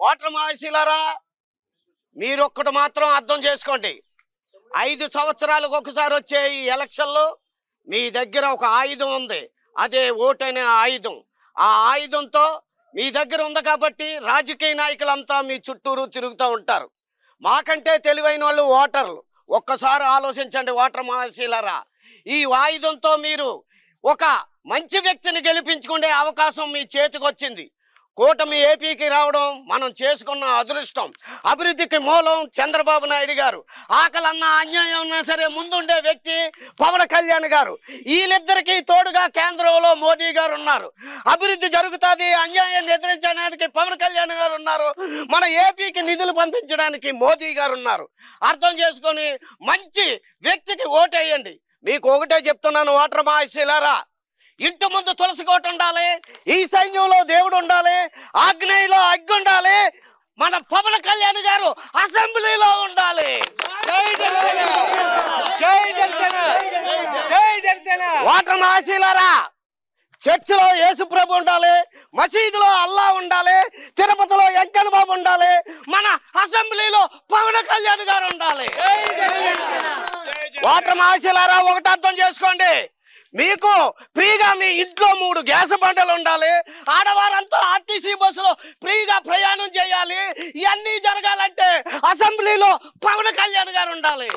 Voter మహాశీలారా, మీరొక్కటి మాత్రం అర్థం చేసుకోండి. 5 సంవత్సరాలకు ఒకసారి వచ్చే ఈ ఎలక్షన్లో మీ దగ్గర ఒక ఆయుధం ఉంది. అదే ఓటనే ఆయుధం. ఆ ఆయుధంతో మీ దగ్గర ఉంది కాబట్టి రాజకీయ నాయకులంతా మీ చుట్టూరు తిరుగుతూ ఉంటారు. మాకంటే తెలివైన వాళ్ళు ఓటర్లు. ఒక్కసారి ఆలోచించండి ఓటర్ మహాశీలారా. ఈ ఆయుధంతో మీరు ఒక మంచి వ్యక్తిని గెలిపించుకునే అవకాశం మీ చేతికి వచ్చింది. కూటమి ఏపీకి రావడం మనం చేసుకున్న అదృష్టం. అభివృద్ధికి మూలం చంద్రబాబు నాయుడు గారు. ఆకలన్నా అన్యాయం ఉన్నా సరే ముందుండే వ్యక్తి పవన్ కళ్యాణ్ గారు. వీళ్ళిద్దరికీ తోడుగా కేంద్రంలో మోదీ గారు ఉన్నారు. అభివృద్ధి జరుగుతుంది, అన్యాయాన్ని ఎదిరించడానికి పవన్ కళ్యాణ్ గారు ఉన్నారు. మన ఏపీకి నిధులు పంపించడానికి మోదీ గారు ఉన్నారు. అర్థం చేసుకొని మంచి వ్యక్తికి ఓటేయండి. మీకు ఒకటే చెప్తున్నాను ఓటర్ మహాశీలారా, ఇంటి ముందు తులసి కోట ఉండాలి, ఈ సైన్యంలో దేవుడు ఉండాలి, ఆగ్నేయంలో అగ్గి ఉండాలి, మన పవన్ కళ్యాణ్ గారు అసెంబ్లీలో ఉండాలి. ఓటర్ మహాశీలారా, చర్చిలో యేసుప్రభు ఉండాలి, మసీదులో అల్లా ఉండాలి, తిరుపతిలో వెంకన్న బాబు ఉండాలి, మన అసెంబ్లీలో పవన్ కళ్యాణ్ గారు ఉండాలి. ఓటర్ మహాశీలారా, ఒకటి అర్థం చేసుకోండి, మీకు ఫ్రీగా మీ ఇంట్లో 3 గ్యాస్ బండలు ఉండాలి, ఆడవారంతా ఆర్టీసీ బస్సులో ఫ్రీగా ప్రయాణం చేయాలి. ఇవన్నీ జరగాలంటే అసెంబ్లీలో పవన్ కళ్యాణ్ గారు ఉండాలి.